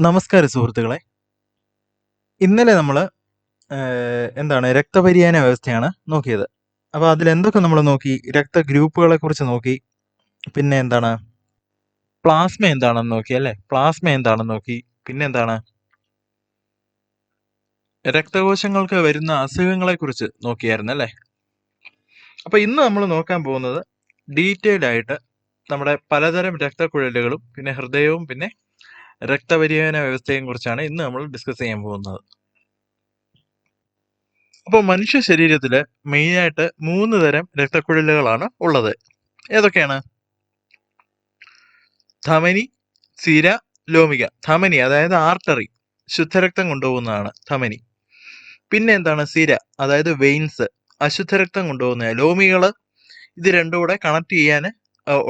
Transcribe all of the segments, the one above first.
നമസ്കാരം സുഹൃത്തുക്കളെ. ഇന്നലെ നമ്മൾ രക്തപര്യായന വ്യവസ്ഥയാണ് നോക്കിയത്. അപ്പോൾ അതിലെന്തൊക്കെ നമ്മൾ നോക്കി? രക്തഗ്രൂപ്പുകളെ കുറിച്ച് നോക്കി. പിന്നെ പ്ലാസ്മ എന്താണെന്ന് നോക്കി അല്ലേ? പ്ലാസ്മ എന്താണെന്ന് നോക്കി. പിന്നെ രക്തകോശങ്ങൾക്ക് വരുന്ന അസുഖങ്ങളെ കുറിച്ച് നോക്കിയായിരുന്നു അല്ലേ? അപ്പോൾ ഇന്ന് നമ്മൾ നോക്കാൻ പോകുന്നത് ഡീറ്റെയിൽഡ് ആയിട്ട് നമ്മുടെ പലതരം രക്തക്കുഴലുകളും പിന്നെ ഹൃദയവും പിന്നെ രക്തപര്യായന വ്യവസ്ഥയെയും കുറിച്ചാണ് ഇന്ന് നമ്മൾ ഡിസ്കസ് ചെയ്യാൻ പോകുന്നത്. അപ്പോൾ മനുഷ്യ ശരീരത്തില് മെയിനായിട്ട് 3 തരം രക്തക്കുഴലുകളാണ് ഉള്ളത്. ഏതൊക്കെയാണ്? ധമനി, സിര, ലോമിക. ധമനി അതായത് ആർട്ടറി, ശുദ്ധരക്തം കൊണ്ടുപോകുന്നതാണ് ധമനി. പിന്നെ സിര അതായത് വെയിൻസ്, അശുദ്ധരക്തം കൊണ്ടുപോകുന്ന. ലോമികള് ഇത് രണ്ടും കൂടെ കണക്ട് ചെയ്യാൻ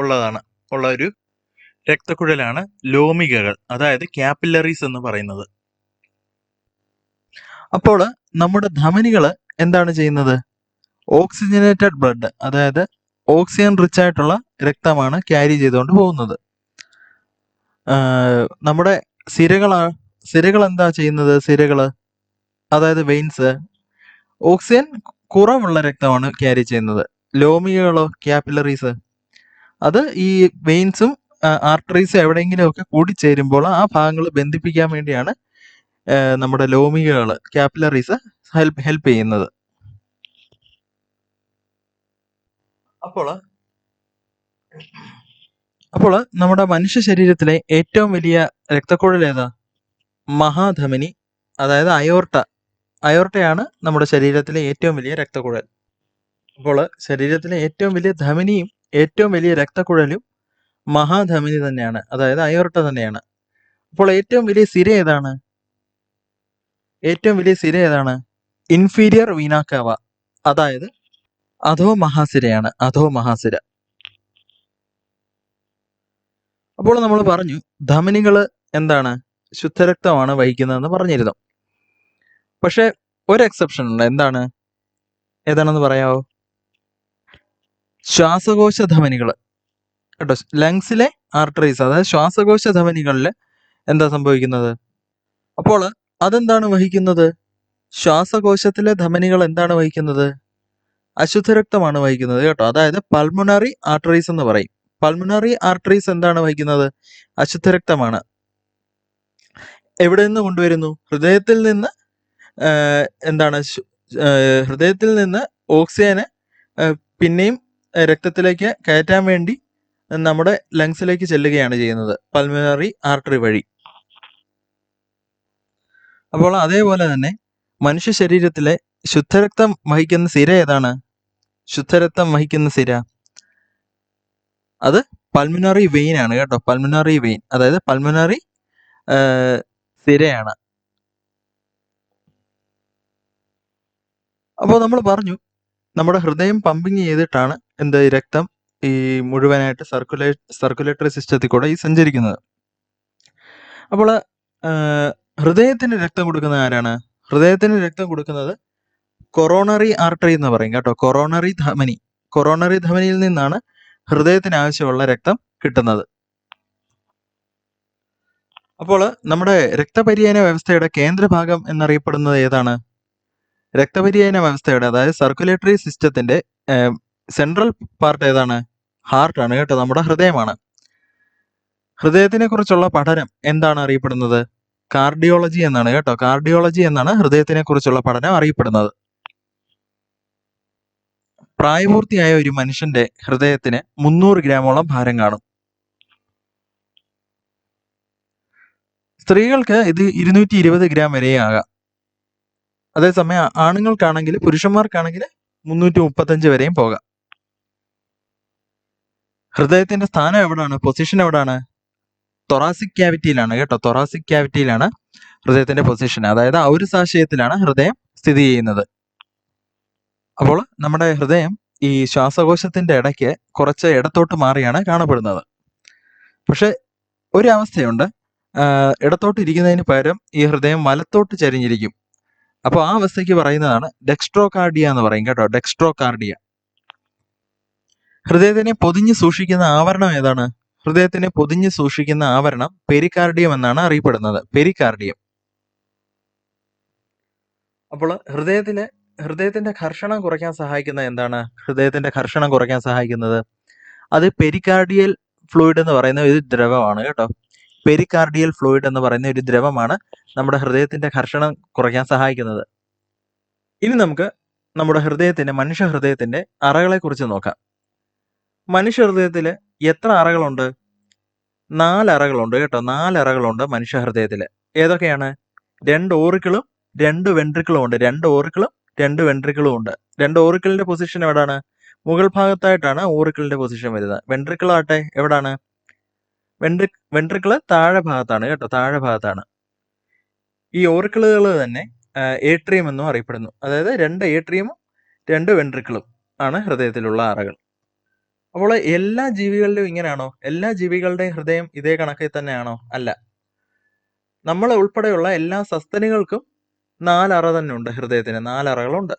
ഉള്ള ഒരു രക്തക്കുഴലാണ് ലോമികകൾ, അതായത് ക്യാപ്പിലറീസ് എന്ന് പറയുന്നത്. അപ്പോൾ നമ്മുടെ ധമനികള് എന്താണ് ചെയ്യുന്നത്? ഓക്സിജനേറ്റഡ് ബ്ലഡ്, അതായത് ഓക്സിജൻ റിച്ച് ആയിട്ടുള്ള രക്തമാണ് ക്യാരി ചെയ്തുകൊണ്ട് പോകുന്നത്. നമ്മുടെ സിരകൾ എന്താ ചെയ്യുന്നത്? സിരകള് അതായത് വെയിൻസ് ഓക്സിജൻ കുറവുള്ള രക്തമാണ് ക്യാരി ചെയ്യുന്നത്. ലോമികളോ, ക്യാപ്പിലറീസ്, അത് ഈ വെയിൻസും ആർട്ടറീസും എവിടെയെങ്കിലും ഒക്കെ കൂടിച്ചേരുമ്പോൾ ആ ഭാഗങ്ങൾ ബന്ധിപ്പിക്കാൻ വേണ്ടിയാണ് നമ്മുടെ ലോമികകൾ, ക്യാപ്പിലറീസ് ഹെൽപ്പ് ചെയ്യുന്നത്. അപ്പോൾ നമ്മുടെ മനുഷ്യ ശരീരത്തിലെ ഏറ്റവും വലിയ രക്തക്കുഴൽ ഏതാ? മഹാധമനി, അതായത് അയോർട്ടയാണ് നമ്മുടെ ശരീരത്തിലെ ഏറ്റവും വലിയ രക്തക്കുഴൽ. അപ്പോൾ ശരീരത്തിലെ ഏറ്റവും വലിയ ധമനിയും ഏറ്റവും വലിയ രക്തക്കുഴലും മഹാധമനി തന്നെയാണ്, അതായത് അയോർട്ട തന്നെയാണ്. അപ്പോൾ ഏറ്റവും വലിയ സിര ഏതാണ്? ഇൻഫീരിയർ വീനാ കാവ, അതായത് അധോ മഹാസിരയാണ്, അധോ മഹാസിര. അപ്പോൾ നമ്മൾ പറഞ്ഞു ധമനികള് ശുദ്ധരക്തമാണ് വഹിക്കുന്നതെന്ന് പറഞ്ഞിരുന്നു. പക്ഷെ ഒരു എക്സെപ്ഷൻ ഉണ്ട്. ഏതാണെന്ന് പറയാവോ? ശ്വാസകോശ ധമനികൾ കേട്ടോ. ലങ്സിലെ ആർട്ടറീസ്, അതായത് ശ്വാസകോശ ധമനികളിൽ എന്താ സംഭവിക്കുന്നത്? അപ്പോൾ അതെന്താണ് വഹിക്കുന്നത്? ശ്വാസകോശത്തിലെ ധമനികൾ എന്താണ് വഹിക്കുന്നത്? അശുദ്ധരക്തമാണ് വഹിക്കുന്നത് കേട്ടോ. അതായത് പൾമണറി ആർട്ടറീസ് എന്ന് പറയും. പൾമണറി ആർട്ടറീസ് എന്താണ് വഹിക്കുന്നത്? അശുദ്ധരക്തമാണ്. എവിടെ നിന്ന് കൊണ്ടുവരുന്നു? ഹൃദയത്തിൽ നിന്ന്. ഹൃദയത്തിൽ നിന്ന് ഓക്സിജന് പിന്നെയും രക്തത്തിലേക്ക് കയറ്റാൻ വേണ്ടി നമ്മുടെ ലങ്സിലേക്ക് ചെല്ലുകയാണ് ചെയ്യുന്നത്, പൾമണറി ആർട്ടറി വഴി. അപ്പോൾ അതേപോലെ തന്നെ മനുഷ്യ ശരീരത്തിലെ ശുദ്ധരക്തം വഹിക്കുന്ന സിര ഏതാണ്? ശുദ്ധരക്തം വഹിക്കുന്ന സിര അത് പൾമണറി വെയിൻ ആണ് കേട്ടോ. പൾമണറി വെയിൻ, അതായത് പൾമണറി സിരയാണ്. അപ്പോൾ നമ്മൾ പറഞ്ഞു നമ്മുടെ ഹൃദയം പമ്പിങ് ചെയ്തിട്ടാണ് രക്തം ഈ മുഴുവനായിട്ട് സർക്കുലേറ്ററി സിസ്റ്റത്തിൽ കൂടെ ഈ സഞ്ചരിക്കുന്നത്. അപ്പോൾ ഹൃദയത്തിന് രക്തം കൊടുക്കുന്നത് ആരാണ്? ഹൃദയത്തിന് രക്തം കൊടുക്കുന്നത് കൊറോണറി ആർട്ടറി എന്ന് പറയും കേട്ടോ. കൊറോണറി ധമനിയിൽ നിന്നാണ് ഹൃദയത്തിന് ആവശ്യമുള്ള രക്തം കിട്ടുന്നത്. അപ്പോൾ നമ്മുടെ രക്തപര്യായന വ്യവസ്ഥയുടെ കേന്ദ്രഭാഗം എന്നറിയപ്പെടുന്നത് ഏതാണ്? രക്തപര്യായന വ്യവസ്ഥയുടെ, അതായത് സർക്കുലേറ്ററി സിസ്റ്റത്തിന്റെ സെൻട്രൽ പാർട്ട് ഏതാണ്? ഹാർട്ടാണ് കേട്ടോ, നമ്മുടെ ഹൃദയമാണ്. ഹൃദയത്തിനെ കുറിച്ചുള്ള പഠനം എന്താണ് അറിയപ്പെടുന്നത്? കാർഡിയോളജി എന്നാണ് കേട്ടോ. കാർഡിയോളജി എന്നാണ് ഹൃദയത്തിനെ കുറിച്ചുള്ള പഠനം അറിയപ്പെടുന്നത്. പ്രായപൂർത്തിയായ ഒരു മനുഷ്യന്റെ ഹൃദയത്തിന് 300 ഗ്രാമോളം ഭാരം കാണും. സ്ത്രീകൾക്ക് ഇത് 220 ഗ്രാം വരെ ആകാം. അതേസമയം ആണുങ്ങൾക്കാണെങ്കിൽ, പുരുഷന്മാർക്കാണെങ്കിൽ 335 വരെയും പോകാം. ഹൃദയത്തിന്റെ സ്ഥാനം എവിടാണ്? പൊസിഷൻ എവിടാണ്? തൊറാസിക് ക്യാവിറ്റിയിലാണ് കേട്ടോ. തൊറാസിക് ക്യാവിറ്റിയിലാണ് ഹൃദയത്തിന്റെ പൊസിഷൻ, അതായത് ഔരസാശയത്തിലാണ് ഹൃദയം സ്ഥിതി ചെയ്യുന്നത്. അപ്പോൾ നമ്മുടെ ഹൃദയം ഈ ശ്വാസകോശത്തിന്റെ ഇടയ്ക്ക് കുറച്ച് ഇടത്തോട്ട് മാറിയാണ് കാണപ്പെടുന്നത്. പക്ഷെ ഒരു അവസ്ഥയുണ്ട്, ഇടത്തോട്ട് ഇരിക്കുന്നതിന് പകരം ഈ ഹൃദയം വലത്തോട്ട് ചരിഞ്ഞിരിക്കും. അപ്പോൾ ആ അവസ്ഥയ്ക്ക് പറയുന്നതാണ് ഡെക്സ്ട്രോകാർഡിയ എന്ന് പറയും കേട്ടോ. ഡെക്സ്ട്രോകാർഡിയ. ഹൃദയത്തിനെ പൊതിഞ്ഞ് സൂക്ഷിക്കുന്ന ആവരണം ഏതാണ്? ഹൃദയത്തിനെ പൊതിഞ്ഞു സൂക്ഷിക്കുന്ന ആവരണം പെരികാർഡിയം എന്നാണ് അറിയപ്പെടുന്നത്. പെരികാർഡിയം. അപ്പോൾ ഹൃദയത്തിന്റെ ഘർഷണം കുറയ്ക്കാൻ സഹായിക്കുന്ന എന്താണ്? ഹൃദയത്തിന്റെ ഘർഷണം കുറയ്ക്കാൻ സഹായിക്കുന്നത് അത് പെരികാർഡിയൽ ഫ്ലൂയിഡ് എന്ന് പറയുന്ന ഒരു ദ്രവമാണ് കേട്ടോ. പെരികാർഡിയൽ ഫ്ലൂയിഡ് എന്ന് പറയുന്ന ഒരു ദ്രവമാണ് നമ്മുടെ ഹൃദയത്തിന്റെ ഘർഷണം കുറയ്ക്കാൻ സഹായിക്കുന്നത്. ഇനി നമുക്ക് നമ്മുടെ മനുഷ്യ ഹൃദയത്തിന്റെ അറകളെ കുറിച്ച് നോക്കാം. മനുഷ്യ ഹൃദയത്തില് എത്ര അറകളുണ്ട്? 4 അറകളുണ്ട് കേട്ടോ. 4 അറകളുണ്ട് മനുഷ്യ ഹൃദയത്തില്. ഏതൊക്കെയാണ്? 2 ഓറിക്കിളും 2 വെൻട്രിക്കിളും ഉണ്ട്. 2 ഓറിക്കിളും 2 വെൻട്രിക്കിളും ഉണ്ട്. 2 ഓറിക്കിളിന്റെ പൊസിഷൻ എവിടാണ്? മുകൾ ഭാഗത്തായിട്ടാണ് ഓറിക്കിളിന്റെ പൊസിഷൻ വരുന്നത്. വെൻട്രിക്കിൾ ആട്ടെ എവിടാണ്? വെൻട്രിക്കിള് താഴെ ഭാഗത്താണ് കേട്ടോ. താഴെ ഭാഗത്താണ്. ഈ ഓറിക്കിളുകൾ തന്നെ ഏട്രിയം എന്നും അറിയപ്പെടുന്നു. അതായത് 2 ഏട്രിയമും 2 വെൻട്രിക്കിളും ആണ് ഹൃദയത്തിലുള്ള അറകൾ. അപ്പോൾ എല്ലാ ജീവികളിലും ഇങ്ങനെയാണോ? എല്ലാ ജീവികളുടെയും ഹൃദയം ഇതേ കണക്കിൽ തന്നെയാണോ? അല്ല. നമ്മൾ ഉൾപ്പെടെയുള്ള എല്ലാ സസ്തനികൾക്കും 4 അറ തന്നെ ഉണ്ട്. ഹൃദയത്തിന് 4 അറകളുണ്ട്.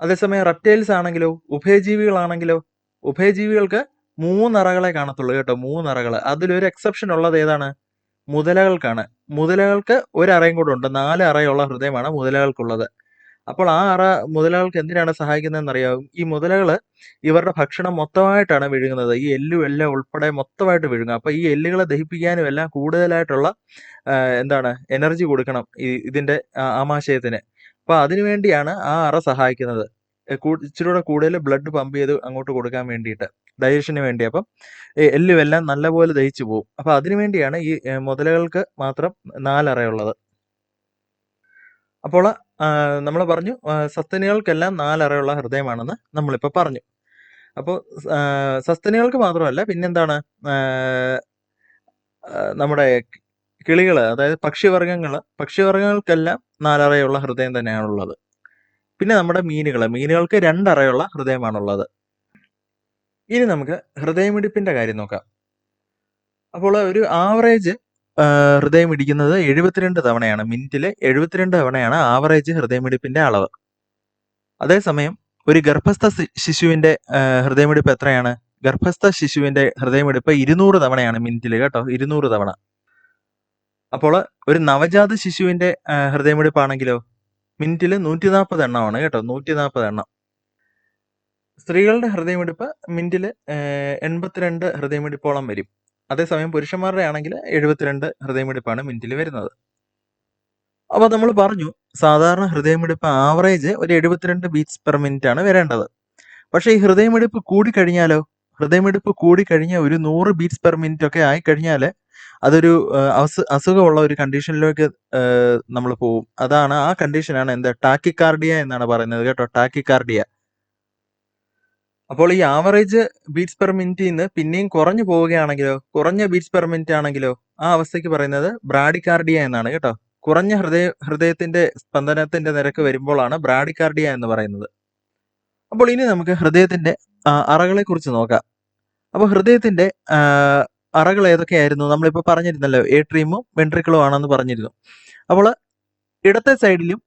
അതേസമയം റെപ്റ്റൈൽസ് ആണെങ്കിലോ, ഉഭയജീവികളാണെങ്കിലോ, ഉഭയജീവികൾക്ക് 3 അറകളെ കാണത്തുള്ളൂ കേട്ടോ. 3 അറകൾ. അതിലൊരു എക്സെപ്ഷൻ ഉള്ളത് ഏതാണ്? മുതലകൾക്കാണ്. മുതലകൾക്ക് 1 അറയും കൂടെ ഉണ്ട്. 4 അറയുള്ള ഹൃദയമാണ് മുതലകൾക്കുള്ളത്. അപ്പോൾ ആ അറ മുതലകൾക്ക് എന്തിനാണ് സഹായിക്കുന്നതെന്ന് അറിയാവും? ഈ മുതലകള് ഇവരുടെ ഭക്ഷണം മൊത്തമായിട്ടാണ് വിഴുങ്ങുന്നത്. ഈ എല്ലും എല്ലാം ഉൾപ്പെടെ മൊത്തമായിട്ട് വിഴുങ്ങും. അപ്പൊ ഈ എല്ലുകളെ ദഹിപ്പിക്കാനും എല്ലാം കൂടുതലായിട്ടുള്ള എനർജി കൊടുക്കണം ഇതിന്റെ ആമാശയത്തിന്. അപ്പൊ അതിനുവേണ്ടിയാണ് ആ അറ സഹായിക്കുന്നത്. ഇച്ചിരൂടെ കൂടുതൽ ബ്ലഡ് പമ്പ് ചെയ്ത് അങ്ങോട്ട് കൊടുക്കാൻ വേണ്ടിയിട്ട്, ഡൈജഷന് വേണ്ടി. അപ്പം എല്ലും എല്ലാം നല്ലപോലെ ദഹിച്ചു പോകും. അപ്പൊ അതിനുവേണ്ടിയാണ് ഈ മുതലകൾക്ക് മാത്രം 4 അറയുള്ളത്. അപ്പോൾ നമ്മൾ പറഞ്ഞു സസ്തനികൾക്കെല്ലാം 4 അറയുള്ള ഹൃദയമാണെന്ന് നമ്മളിപ്പോൾ പറഞ്ഞു. അപ്പോൾ സസ്തനികൾക്ക് മാത്രമല്ല, പിന്നെന്താണ്, നമ്മുടെ കിളികൾ, അതായത് പക്ഷിവർഗങ്ങൾക്കെല്ലാം 4 അറയുള്ള ഹൃദയം തന്നെയാണുള്ളത്. പിന്നെ നമ്മുടെ മീനുകൾക്ക് 2 അറയുള്ള ഹൃദയമാണുള്ളത്. ഇനി നമുക്ക് ഹൃദയമിടിപ്പിന്റെ കാര്യം നോക്കാം. അപ്പോൾ ഒരു ആവറേജ് ഹൃദയം ഇടിക്കുന്നത് 72 തവണയാണ്. മിനിറ്റിൽ 72 തവണയാണ് ആവറേജ് ഹൃദയമിടിപ്പിന്റെ അളവ്. അതേസമയം ഒരു ഗർഭസ്ഥ ശിശുവിന്റെ ഹൃദയമിടിപ്പ് എത്രയാണ്? ഗർഭസ്ഥ ശിശുവിന്റെ ഹൃദയമിടിപ്പ് 200 തവണയാണ് മിനിറ്റിൽ കേട്ടോ. 200 തവണ. അപ്പോൾ ഒരു നവജാത ശിശുവിന്റെ ഹൃദയമിടിപ്പാണെങ്കിലോ മിനിറ്റിൽ 140 എണ്ണമാണ് കേട്ടോ. 140 എണ്ണം. സ്ത്രീകളുടെ ഹൃദയമിടിപ്പ് മിനിറ്റിൽ 82 ഹൃദയമിടിപ്പോളം വരും. അതേസമയം പുരുഷന്മാരുടെ ആണെങ്കിൽ 72 ഹൃദയമിടിപ്പാണ് മിനിറ്റിൽ വരുന്നത്. അപ്പൊ നമ്മൾ പറഞ്ഞു സാധാരണ ഹൃദയമിടിപ്പ് ആവറേജ് ഒരു 72 ബീറ്റ്സ് പെർ മിനിറ്റ് ആണ് വരേണ്ടത്. പക്ഷെ ഈ ഹൃദയമിടിപ്പ് കൂടിക്കഴിഞ്ഞാലോ? ഹൃദയമിടിപ്പ് കൂടിക്കഴിഞ്ഞ ഒരു 100 ബീറ്റ്സ് പെർ മിനിറ്റ് ഒക്കെ ആയിക്കഴിഞ്ഞാൽ അതൊരു അസുഖമുള്ള ഒരു കണ്ടീഷനിലേക്ക് നമ്മൾ പോകും. ആ കണ്ടീഷനാണ് ടാക്കിക്കാർഡിയ എന്നാണ് പറയുന്നത് കേട്ടോ. ടാക്കിക്കാർഡിയ. അപ്പോൾ ഈ ആവറേജ് ബീറ്റ്സ് പെർ മിനിറ്റിൽ നിന്ന് പിന്നെയും കുറഞ്ഞു പോവുകയാണെങ്കിലോ, കുറഞ്ഞ ബീറ്റ്സ് പെർ മിനിറ്റ് ആണെങ്കിലോ, ആ അവസ്ഥയ്ക്ക് പറയുന്നത് ബ്രാഡിക്കാർഡിയ എന്നാണ് കേട്ടോ. കുറഞ്ഞ ഹൃദയത്തിന്റെ സ്പന്ദനത്തിന്റെ നിരക്ക് വരുമ്പോഴാണ് ബ്രാഡിക്കാർഡിയ എന്ന് പറയുന്നത്. അപ്പോൾ ഇനി നമുക്ക് ഹൃദയത്തിന്റെ അറകളെ കുറിച്ച് നോക്കാം. അപ്പോൾ ഹൃദയത്തിന്റെ അറകൾ ഏതൊക്കെയായിരുന്നു? നമ്മളിപ്പോൾ പറഞ്ഞിരുന്നല്ലോ, ഏട്രിയമും വെൻട്രിക്കിളും ആണെന്ന് പറഞ്ഞിരുന്നു. അപ്പോൾ ഇടത്തെ സൈഡിലും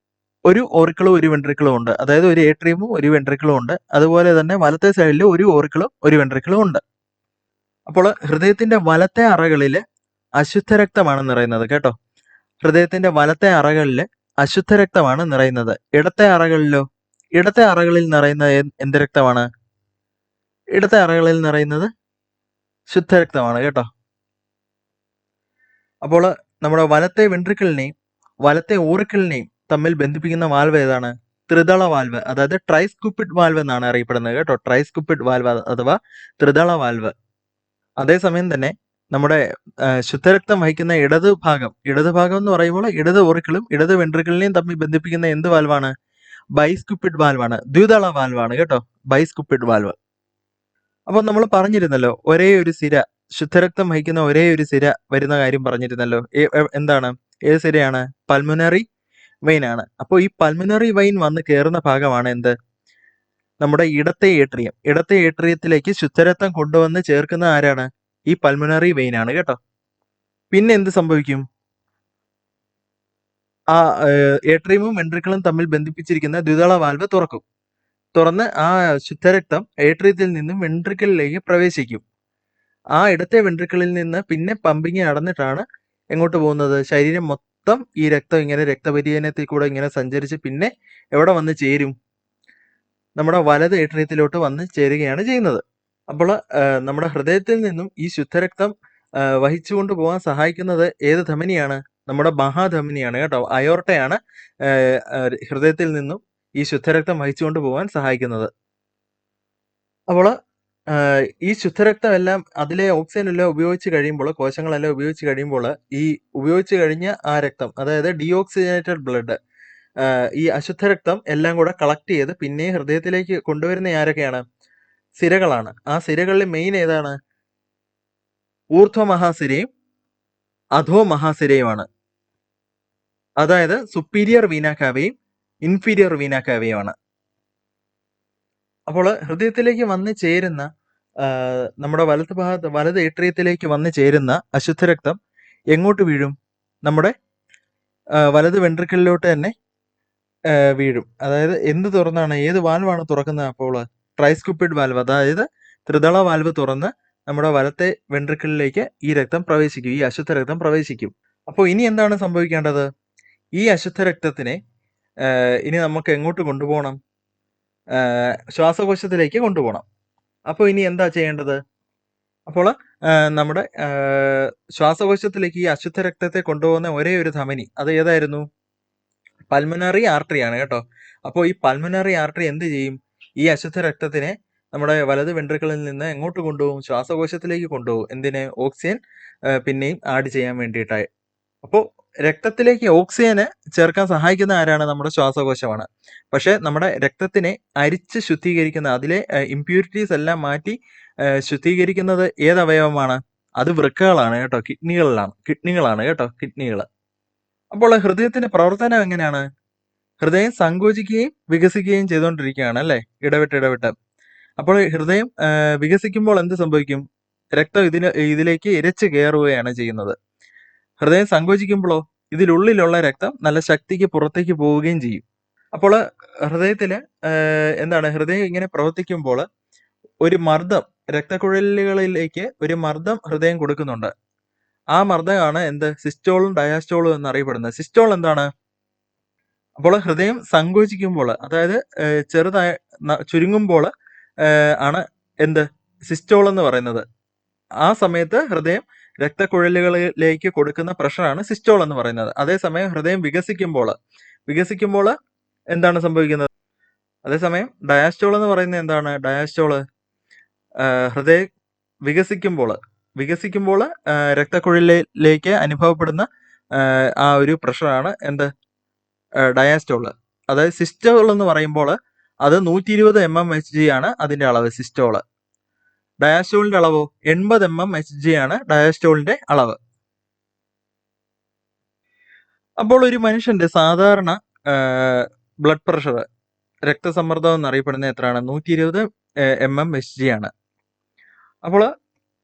ഒരു ഓറിക്കിളും ഒരു വെൻട്രിക്കിളും ഉണ്ട്. അതായത് ഒരു ഏട്രിയമും ഒരു വെൻട്രിക്കിളും ഉണ്ട്. അതുപോലെ തന്നെ വലത്തെ സൈഡിൽ ഒരു ഓറിക്കിളും ഒരു വെൻട്രിക്കിളും ഉണ്ട്. അപ്പോൾ ഹൃദയത്തിന്റെ വലത്തെ അറകളിൽ അശുദ്ധ രക്തമാണ് നിറയുന്നത് കേട്ടോ. ഹൃദയത്തിന്റെ വലത്തെ അറകളിൽ അശുദ്ധ രക്തമാണ് നിറയുന്നത്. ഇടത്തെ അറകളിലോ? ഇടത്തെ അറകളിൽ നിറയുന്ന എന്ത് രക്തമാണ്? ഇടത്തെ അറകളിൽ നിറയുന്നത് ശുദ്ധരക്തമാണ് കേട്ടോ. അപ്പോൾ നമ്മുടെ വലത്തെ വെൻട്രിക്കിളിനെയും വലത്തെ ഓറിക്കിളിനെയും തമ്മിൽ ബന്ധിപ്പിക്കുന്ന വാൽവ് ഏതാണ്? ത്രിതള വാൽവ്, അതായത് ട്രൈസ്കുപ്പിഡ് വാൽവ് എന്നാണ് അറിയപ്പെടുന്നത് കേട്ടോ. ട്രൈസ്കുപ്പിഡ് വാൽവ് അഥവാ ത്രിതള വാൽവ്. അതേസമയം തന്നെ നമ്മുടെ ശുദ്ധരക്തം വഹിക്കുന്ന ഇടതുഭാഗം എന്ന് പറയുമ്പോൾ ഇടത് ഓറിക്കിളും ഇടത് വെൻട്രിക്കിളിനെയും തമ്മിൽ ബന്ധിപ്പിക്കുന്ന എന്ത് വാൽവാണ്? ബൈസ്കുപ്പിഡ് വാൽവാണ്. ദ്വിതള വാൽവാണ് കേട്ടോ, ബൈസ്കുപ്പിഡ് വാൽവ്. അപ്പൊ നമ്മൾ പറഞ്ഞിരുന്നല്ലോ, ഒരേ ഒരു സിര, ശുദ്ധരക്തം വഹിക്കുന്ന ഒരേ ഒരു സിര വരുന്ന കാര്യം പറഞ്ഞിരുന്നല്ലോ. എന്താണ്? ഏത് സിരയാണ്? പൾമനറി വെയിൻ ആണ്. അപ്പോൾ ഈ പൾമനറി വെയിൻ വന്ന് കയറുന്ന ഭാഗമാണ് എന്ത്? നമ്മുടെ ഇടത്തെ ഏട്രിയം. ഇടത്തെ ഏട്രിയത്തിലേക്ക് ശുദ്ധരക്തം കൊണ്ടുവന്ന് ചേർക്കുന്ന ആരാണ്? ഈ പൾമനറി വെയിൻ ആണ് കേട്ടോ. പിന്നെ എന്ത് സംഭവിക്കും? ആ ഏട്രിയമും വെൻട്രിക്കിളും തമ്മിൽ ബന്ധിപ്പിച്ചിരിക്കുന്ന ദ്വിതള വാൽവ് തുറന്ന് ആ ശുദ്ധരക്തം ഏട്രിയത്തിൽ നിന്നും വെൻട്രിക്കിളിലേക്ക് പ്രവേശിക്കും. ആ ഇടത്തെ വെൻട്രിക്കിളിൽ നിന്ന് പിന്നെ പമ്പിങ് നടന്നിട്ടാണ് എങ്ങോട്ട് പോകുന്നത്? ശരീരം മൊത്തം ഈ രക്തം ഇങ്ങനെ രക്തപര്യനത്തിൽ കൂടെ ഇങ്ങനെ സഞ്ചരിച്ച് പിന്നെ എവിടെ വന്ന് ചേരും? നമ്മുടെ വലത് ഏട്രിയത്തിലോട്ട് വന്ന് ചേരുകയാണ് ചെയ്യുന്നത്. അപ്പോൾ നമ്മുടെ ഹൃദയത്തിൽ നിന്നും ഈ ശുദ്ധരക്തം വഹിച്ചുകൊണ്ട് പോകാൻ സഹായിക്കുന്നത് ഏത് ധമനിയാണ്? നമ്മുടെ മഹാധമനിയാണ് കേട്ടോ. അയോർട്ടയാണ് ഹൃദയത്തിൽ നിന്നും ഈ ശുദ്ധരക്തം വഹിച്ചുകൊണ്ട് പോകാൻ സഹായിക്കുന്നത്. അപ്പോൾ ഈ ശുദ്ധരക്തം എല്ലാം അതിലെ ഓക്സിജൻ എല്ലാം ഉപയോഗിച്ച് കഴിയുമ്പോൾ, കോശങ്ങളെല്ലാം ഉപയോഗിച്ച് കഴിയുമ്പോൾ, ഈ ഉപയോഗിച്ച് കഴിഞ്ഞ ആ രക്തം, അതായത് ഡീഓക്സിജനേറ്റഡ് ബ്ലഡ്, ഈ അശുദ്ധ രക്തം എല്ലാം കൂടെ കളക്ട് ചെയ്ത് പിന്നെ ഹൃദയത്തിലേക്ക് കൊണ്ടുവരുന്ന ആരൊക്കെയാണ്? സിരകളാണ്. ആ സിരകളിൽ മെയിൻ ഏതാണ്? ഊർധ്വ മഹാസിരയും അധോ മഹാസിരയുമാണ്. അതായത് സുപ്പീരിയർ വീന കാവയും ഇൻഫീരിയർ വീന കാവയുമാണ്. അപ്പോൾ ഹൃദയത്തിലേക്ക് വന്ന് ചേരുന്ന നമ്മുടെ വലത് ഏട്രിയത്തിലേക്ക് വന്ന് ചേരുന്ന അശുദ്ധ രക്തം എങ്ങോട്ട് വീഴും? നമ്മുടെ വലത് വെൻട്രിക്കിളിലോട്ട് തന്നെ വീഴും. അതായത് എന്ത് തുറന്നാണ്? ഏത് വാൽവാണ് തുറക്കുന്നത് അപ്പോൾ? ട്രൈസ്കുപ്പിഡ് വാൽവ്, അതായത് ത്രിതള വാൽവ് തുറന്ന് നമ്മുടെ വലത്തെ വെൻട്രിക്കിളിലേക്ക് ഈ രക്തം പ്രവേശിക്കും, ഈ അശുദ്ധ രക്തം പ്രവേശിക്കും. അപ്പോൾ ഇനി എന്താണ് സംഭവിക്കേണ്ടത്? ഈ അശുദ്ധ രക്തത്തിനെ ഇനി നമുക്ക് എങ്ങോട്ട് കൊണ്ടുപോകണം? ശ്വാസകോശത്തിലേക്ക് കൊണ്ടുപോകണം. അപ്പോൾ ഇനി എന്താ ചെയ്യേണ്ടത്? അപ്പോൾ നമ്മുടെ ശ്വാസകോശത്തിലേക്ക് ഈ അശുദ്ധ രക്തത്തെ കൊണ്ടുപോകുന്ന ഒരേ ഒരു ധമനി, അത് ഏതായിരുന്നു? പൾമനറി ആർട്ടറിയാണ് കേട്ടോ. അപ്പോൾ ഈ പൾമനറി ആർട്ടറി എന്ത് ചെയ്യും? ഈ അശുദ്ധ രക്തത്തിനെ നമ്മുടെ വലത് വെൻട്രിക്കിളിൽ നിന്ന് എങ്ങോട്ട് കൊണ്ടുപോകും? ശ്വാസകോശത്തിലേക്ക് കൊണ്ടുപോകും. എന്തിന്? ഓക്സിജൻ പിന്നെയും ആഡ് ചെയ്യാൻ വേണ്ടിയിട്ടായി. അപ്പോൾ രക്തത്തിലേക്ക് ഓക്സിജന് ചേർക്കാൻ സഹായിക്കുന്ന ആരാണ്? നമ്മുടെ ശ്വാസകോശമാണ്. പക്ഷെ നമ്മുടെ രക്തത്തിനെ അരിച്ച് ശുദ്ധീകരിക്കുന്ന, അതിലെ ഇംപ്യൂരിറ്റീസ് എല്ലാം മാറ്റി ശുദ്ധീകരിക്കുന്നത് ഏത് അവയവമാണ്? അത് വൃക്കകളാണ് കേട്ടോ, കിഡ്നികളാണ് കേട്ടോ, കിഡ്നികൾ. അപ്പോൾ ഹൃദയത്തിന്റെ പ്രവർത്തനം എങ്ങനെയാണ്? ഹൃദയം സങ്കോചിക്കുകയും വികസിക്കുകയും ചെയ്തുകൊണ്ടിരിക്കുകയാണ് അല്ലേ, ഇടവിട്ട്. അപ്പോൾ ഹൃദയം വികസിക്കുമ്പോൾ എന്ത് സംഭവിക്കും? രക്തം ഇതിലേക്ക് ഇരച്ചു കയറുകയാണ് ചെയ്യുന്നത്. ഹൃദയം സങ്കോചിക്കുമ്പോഴോ ഇതിനുള്ളിലുള്ള രക്തം നല്ല ശക്തിക്ക് പുറത്തേക്ക് പോവുകയും ചെയ്യും. അപ്പോൾ ഹൃദയത്തില് എന്താണ്, ഹൃദയം ഇങ്ങനെ പ്രവർത്തിക്കുമ്പോൾ ഒരു മർദ്ദം, രക്തക്കുഴലുകളിലേക്ക് ഒരു മർദ്ദം ഹൃദയം കൊടുക്കുന്നുണ്ട്. ആ മർദ്ദമാണ് എന്ത്? സിസ്റ്റോളും ഡയാസ്റ്റോളും എന്നറിയപ്പെടുന്നത്. സിസ്റ്റോൾ എന്താണ്? അപ്പോൾ ഹൃദയം സങ്കോചിക്കുമ്പോൾ, അതായത് ചെറുതായി ചുരുങ്ങുമ്പോൾ ആണ് എന്ത്? സിസ്റ്റോൾ എന്ന് പറയുന്നത്. ആ സമയത്ത് ഹൃദയം രക്തക്കുഴലുകളിലേക്ക് കൊടുക്കുന്ന പ്രഷറാണ് സിസ്റ്റോൾ എന്ന് പറയുന്നത്. അതേസമയം ഹൃദയം വികസിക്കുമ്പോൾ എന്താണ് സംഭവിക്കുന്നത്? അതേസമയം ഡയാസ്റ്റോൾ എന്ന് പറയുന്നത് എന്താണ്? ഡയാസ്റ്റോള് ഹൃദയം വികസിക്കുമ്പോൾ രക്തക്കുഴലിലേക്ക് അനുഭവപ്പെടുന്ന ആ ഒരു പ്രഷറാണ് എന്ത്? ഡയാസ്റ്റോള്. അതായത് സിസ്റ്റോൾ എന്ന് പറയുമ്പോൾ അത് 120 mmHg ആണ് അതിന്റെ അളവ്, സിസ്റ്റോള്. ഡയാസ്റ്റോളിന്റെ അളവോ 80 mmHg ആണ് ഡയാസ്റ്റോളിന്റെ അളവ്. അപ്പോൾ ഒരു മനുഷ്യന്റെ സാധാരണ ബ്ലഡ് പ്രഷർ, രക്തസമ്മർദ്ദം എന്നറിയപ്പെടുന്ന എത്രയാണ്? 120 mmHg ആണ്. അപ്പോൾ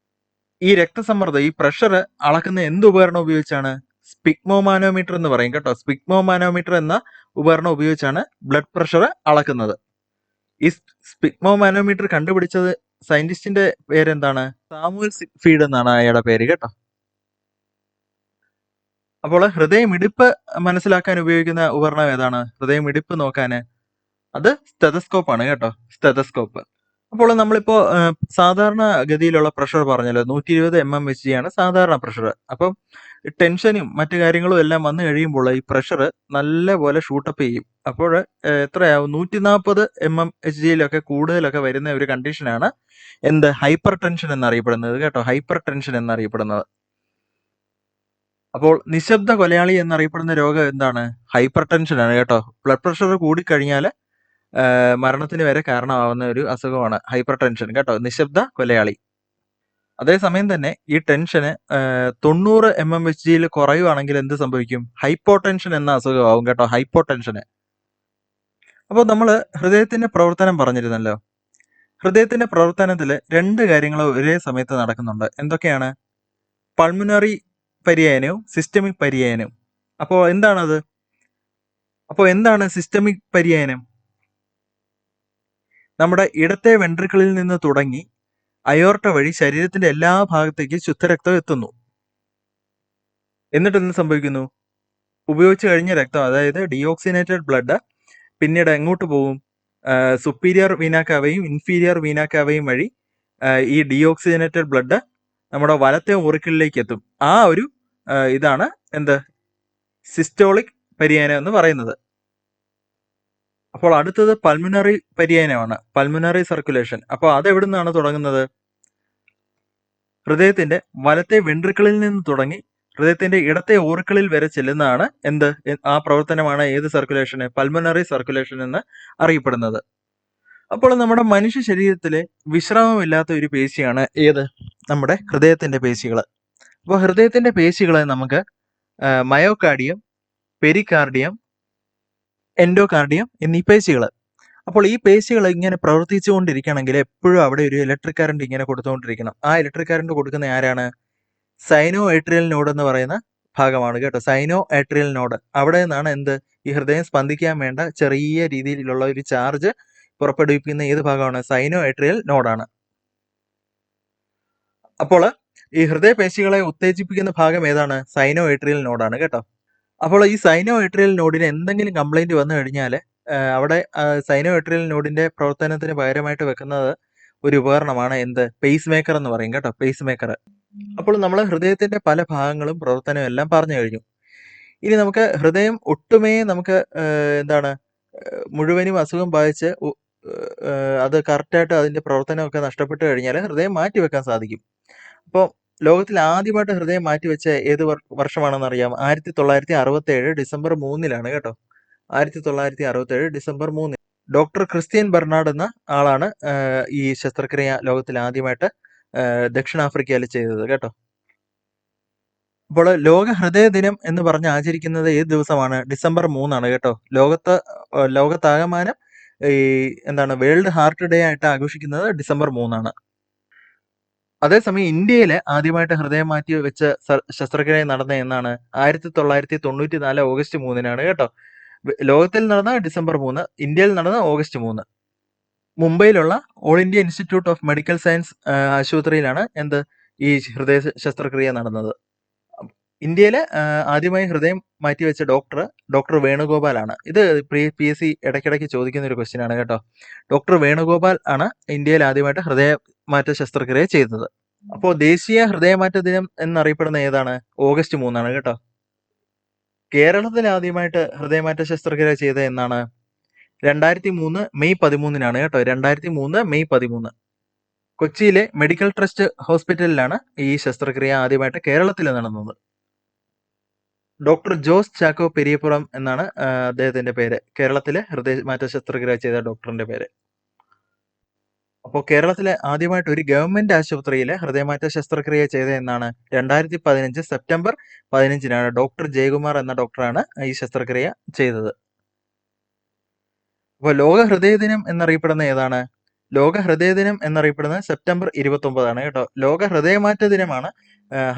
ഈ രക്തസമ്മർദ്ദം, ഈ പ്രഷർ അളക്കുന്ന എന്ത് ഉപകരണം ഉപയോഗിച്ചാണ്? സ്പിഗ്മോമാനോമീറ്റർ എന്ന് പറയും കേട്ടോ. സ്പിഗ്മോമാനോമീറ്റർ എന്ന ഉപകരണം ഉപയോഗിച്ചാണ് ബ്ലഡ് പ്രഷർ അളക്കുന്നത്. ഈ സ്പിഗ്മോമാനോമീറ്റർ കണ്ടുപിടിച്ചത് സയന്റിസ്റ്റിന്റെ പേരെന്താണ്? സാമുവൽ സിഗ്ഫീൽഡ് എന്നാണ് അയാളുടെ പേര് കേട്ടോ. അപ്പോൾ ഹൃദയമിടിപ്പ് മനസ്സിലാക്കാൻ ഉപയോഗിക്കുന്ന ഉപകരണം ഏതാണ്? ഹൃദയമിടിപ്പ് നോക്കാന് അത് സ്റ്റെതസ്കോപ്പ് ആണ് കേട്ടോ, സ്റ്റെതസ്കോപ്പ്. അപ്പോൾ നമ്മളിപ്പോ സാധാരണ ഗതിയിലുള്ള പ്രഷർ പറഞ്ഞല്ലോ, 120 mmHg ആണ് സാധാരണ പ്രഷർ. അപ്പം ടെൻഷനും മറ്റു കാര്യങ്ങളും എല്ലാം വന്നു കഴിയുമ്പോൾ ഈ പ്രഷർ നല്ലപോലെ ഷൂട്ടപ്പ് ചെയ്യും. അപ്പോൾ എത്രയാവും? 140 mmHgയിലൊക്കെ കൂടുതലൊക്കെ വരുന്ന ഒരു കണ്ടീഷനാണ് എന്ത്? ഹൈപ്പർ ടെൻഷൻ എന്നറിയപ്പെടുന്നത് കേട്ടോ, ഹൈപ്പർ ടെൻഷൻ എന്നറിയപ്പെടുന്നത്. അപ്പോൾ നിശബ്ദ കൊലയാളി എന്നറിയപ്പെടുന്ന രോഗം എന്താണ്? ഹൈപ്പർ ടെൻഷൻ ആണ് കേട്ടോ. ബ്ലഡ് പ്രഷർ കൂടിക്കഴിഞ്ഞാൽ മരണത്തിന് വരെ കാരണമാവുന്ന ഒരു അസുഖമാണ് ഹൈപ്പർ ടെൻഷൻ കേട്ടോ, നിശബ്ദ കൊലയാളി. അതേസമയം തന്നെ ഈ ടെൻഷന് 90 mmHgയിൽ കുറയുവാണെങ്കിൽ എന്ത് സംഭവിക്കും? ഹൈപ്പോ ടെൻഷൻ എന്ന അസുഖമാവും കേട്ടോ, ഹൈപ്പോ ടെൻഷന്. അപ്പോൾ നമ്മൾ ഹൃദയത്തിന്റെ പ്രവർത്തനം പറഞ്ഞിരുന്നല്ലോ. ഹൃദയത്തിന്റെ പ്രവർത്തനത്തിൽ 2 കാര്യങ്ങൾ ഒരേ സമയത്ത് നടക്കുന്നുണ്ട്. എന്തൊക്കെയാണ്? പൾമനറി പര്യായനവും സിസ്റ്റമിക് പര്യായനവും. അപ്പോൾ എന്താണത്? എന്താണ് സിസ്റ്റമിക് പര്യായനം? നമ്മുടെ ഇടത്തെ വെൻട്രിക്കിളിൽ നിന്ന് തുടങ്ങി അയോർട്ട വഴി ശരീരത്തിന്റെ എല്ലാ ഭാഗത്തേക്കും ശുദ്ധരക്തം എത്തുന്നു. എന്നിട്ട് എന്ത് സംഭവിക്കുന്നു? ഉപയോഗിച്ച് കഴിഞ്ഞ രക്തം, അതായത് ഡീഓക്സിനേറ്റഡ് ബ്ലഡ്, പിന്നീട് എങ്ങോട്ട് പോകും? സുപ്പീരിയർ വീനാ കാവയും ഇൻഫീരിയർ വീനാ കാവയും വഴി ഈ ഡീഓക്സിജനേറ്റഡ് ബ്ലഡ് നമ്മുടെ വലത്തെ ഓറിക്കിളിലേക്ക് എത്തും. ആ ഒരു ഇതാണ് എന്ത്? സിസ്റ്റോളിക് പര്യനം എന്ന് പറയുന്നത്. അപ്പോൾ അടുത്തത് പൾമിനറി പര്യനമാണ്, പൾമിനറി സർക്കുലേഷൻ. അപ്പോൾ അത് എവിടെ നിന്നാണ് തുടങ്ങുന്നത്? ഹൃദയത്തിന്റെ വലത്തെ വെൻട്രിക്കിളിൽ നിന്ന് തുടങ്ങി ഹൃദയത്തിന്റെ ഇടത്തെ ഓറിക്കിളിൽ വരെ ചെല്ലുന്നതാണ് എന്ത്? ആ പ്രവർത്തനമാണ് ഏത് സർക്കുലേഷന്? പൾമനറി സർക്കുലേഷൻ എന്ന് അറിയപ്പെടുന്നത്. അപ്പോൾ നമ്മുടെ മനുഷ്യ ശരീരത്തിലെ വിശ്രാമമില്ലാത്ത ഒരു പേശിയാണ് ഏത്? നമ്മുടെ ഹൃദയത്തിന്റെ പേശികൾ. അപ്പോൾ ഹൃദയത്തിന്റെ പേശികളെ നമുക്ക് മയോകാർഡിയം, പെരികാർഡിയം, എൻഡോകാർഡിയം എന്നീ പേശികൾ. അപ്പോൾ ഈ പേശികൾ ഇങ്ങനെ പ്രവർത്തിച്ചുകൊണ്ടിരിക്കണമെങ്കിൽ എപ്പോഴും അവിടെ ഒരു ഇലക്ട്രിക് കറണ്ട് ഇങ്ങനെ കൊടുത്തുകൊണ്ടിരിക്കണം. ആ ഇലക്ട്രിക് കറണ്ട് കൊടുക്കുന്ന ആരാണ്? സൈനോ ഏട്രിയൽ നോഡ് എന്ന് പറയുന്ന ഭാഗമാണ് കേട്ടോ. സൈനോ ഏട്രിയൽ നോഡ്. അവിടെ നിന്നാണ് എന്ത്? ഈ ഹൃദയം സ്പന്ദിക്കാൻ വേണ്ട ചെറിയ രീതിയിലുള്ള ഒരു ചാർജ് പുറപ്പെടുവിക്കുന്ന ഏത് ഭാഗമാണ്? സൈനോ ഏട്രിയൽ നോഡാണ്. അപ്പോൾ ഈ ഹൃദയപേശികളെ ഉത്തേജിപ്പിക്കുന്ന ഭാഗം ഏതാണ്? സൈനോ ഏട്രിയൽ നോഡാണ് കേട്ടോ. അപ്പോൾ ഈ സൈനോ ഏട്രിയൽ നോഡിന് എന്തെങ്കിലും കംപ്ലൈന്റ് വന്നു കഴിഞ്ഞാൽ അവിടെ സൈനോ ഏട്രിയൽ നോഡിന്റെ പ്രവർത്തനത്തിന് പകരമായിട്ട് വെക്കുന്നത് ഒരു ഉപകരണമാണ് എന്ത്? പേസ് മേക്കർ എന്ന് പറയും കേട്ടോ, പേസ് മേക്കർ. അപ്പോൾ നമ്മൾ ഹൃദയത്തിന്റെ പല ഭാഗങ്ങളും പ്രവർത്തനവും എല്ലാം പറഞ്ഞു കഴിഞ്ഞു. ഇനി നമുക്ക് ഹൃദയം ഒട്ടുമേ നമുക്ക് എന്താണ് മുഴുവനും അസുഖം ബാധിച്ച് അത് കറക്റ്റായിട്ട് അതിന്റെ പ്രവർത്തനമൊക്കെ നഷ്ടപ്പെട്ടു കഴിഞ്ഞാൽ ഹൃദയം മാറ്റിവെക്കാൻ സാധിക്കും. അപ്പോൾ ലോകത്തിൽ ആദ്യമായിട്ട് ഹൃദയം മാറ്റിവെച്ച ഏത് വർഷമാണെന്ന് അറിയാം? 1967 ഡിസംബർ 3 കേട്ടോ. 1967 ഡിസംബർ 3 ഡോക്ടർ ക്രിസ്ത്യൻ ബെർണാഡ് എന്ന ആളാണ് ഈ ശസ്ത്രക്രിയ ലോകത്തിൽ ആദ്യമായിട്ട് ദക്ഷിണാഫ്രിക്കയിൽ ചെയ്തത് കേട്ടോ. അപ്പോൾ ലോക ഹൃദയ ദിനം എന്ന് പറഞ്ഞ് ആചരിക്കുന്നത് ഏത് ദിവസമാണ്? ഡിസംബർ 3 കേട്ടോ. ലോകത്താകമാനം ഈ എന്താണ് വേൾഡ് ഹാർട്ട് ഡേ ആയിട്ട് ആഘോഷിക്കുന്നത് ഡിസംബർ 3. അതേസമയം ഇന്ത്യയിൽ ആദ്യമായിട്ട് ഹൃദയം മാറ്റി വെച്ച ശസ്ത്രക്രിയ നടന്ന എന്നാണ്? 1994 ഓഗസ്റ്റ് 3 കേട്ടോ. ലോകത്തിൽ നടന്ന ഡിസംബർ 3, ഇന്ത്യയിൽ നടന്ന ഓഗസ്റ്റ് 3. മുംബൈയിലുള്ള all India institute of medical science ആശുപത്രിയിലാണ് എന്ത്? ഈ ഹൃദയ ശസ്ത്രക്രിയ നടന്നത്. ഇന്ത്യയിൽ ആദ്യമായി ഹൃദയം മാറ്റിവെച്ച ഡോക്ടർ വേണുഗോപാലാണ്. ഇത് PSC ഇടയ്ക്കിടയ്ക്ക് ചോദിക്കുന്ന ഒരു ക്വസ്റ്റ്യൻ ആണ് കേട്ടോ. ഡോക്ടർ വേണുഗോപാൽ ആണ് ഇന്ത്യയിൽ ആദ്യമായിട്ട് ഹൃദയമാറ്റ ശസ്ത്രക്രിയ ചെയ്തത്. അപ്പോൾ ദേശീയ ഹൃദയമാറ്റ ദിനം എന്നറിയപ്പെടുന്ന ഏതാണ്? ഓഗസ്റ്റ് 3 കേട്ടോ. കേരളത്തിൽ ആദ്യമായിട്ട് ഹൃദയമാറ്റ ശസ്ത്രക്രിയ ചെയ്ത എന്നാണ്? 2003 മെയ് 13 കേട്ടോ. 2003 മെയ് 13 കൊച്ചിയിലെ മെഡിക്കൽ ട്രസ്റ്റ് ഹോസ്പിറ്റലിലാണ് ഈ ശസ്ത്രക്രിയ ആദ്യമായിട്ട് കേരളത്തിൽ നടന്നത്. ഡോക്ടർ ജോസ് ചാക്കോ പെരിയപ്പുറം എന്നാണ് അദ്ദേഹത്തിന്റെ പേര്. കേരളത്തിലെ ഹൃദയമാറ്റ ശസ്ത്രക്രിയ ചെയ്ത ഡോക്ടറിന്റെ പേര്. അപ്പോൾ കേരളത്തിലെ ആദ്യമായിട്ട് ഒരു ഗവൺമെന്റ് ആശുപത്രിയിൽ ഹൃദയമാറ്റ ശസ്ത്രക്രിയ ചെയ്ത എന്നാണ്? 2015 സെപ്റ്റംബർ 15 ഡോക്ടർ ജയകുമാർ എന്ന ഡോക്ടറാണ് ഈ ശസ്ത്രക്രിയ ചെയ്തത്. അപ്പോൾ ലോക ഹൃദയ ദിനം എന്നറിയപ്പെടുന്ന ഏതാണ്? ലോക ഹൃദയ ദിനം എന്നറിയപ്പെടുന്നത് സെപ്റ്റംബർ 29 കേട്ടോ. ലോക ഹൃദയമാറ്റ ദിനമാണ്,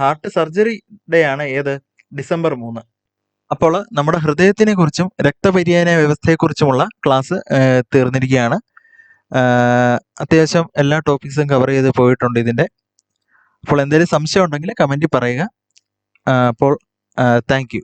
ഹാർട്ട് സർജറി ഡേ ആണ് ഏത്? ഡിസംബർ 3. അപ്പോൾ നമ്മുടെ ഹൃദയത്തിനെ കുറിച്ചും രക്തപര്യന വ്യവസ്ഥയെക്കുറിച്ചുമുള്ള ക്ലാസ് തീർന്നിരിക്കുകയാണ്. അത്യാവശ്യം എല്ലാ ടോപ്പിക്സും കവർ ചെയ്ത് പോയിട്ടുണ്ട് ഇതിൻ്റെ. അപ്പോൾ എന്തെങ്കിലും സംശയം ഉണ്ടെങ്കിൽ കമൻറ്റിൽ പറയുക. അപ്പോൾ താങ്ക് യു.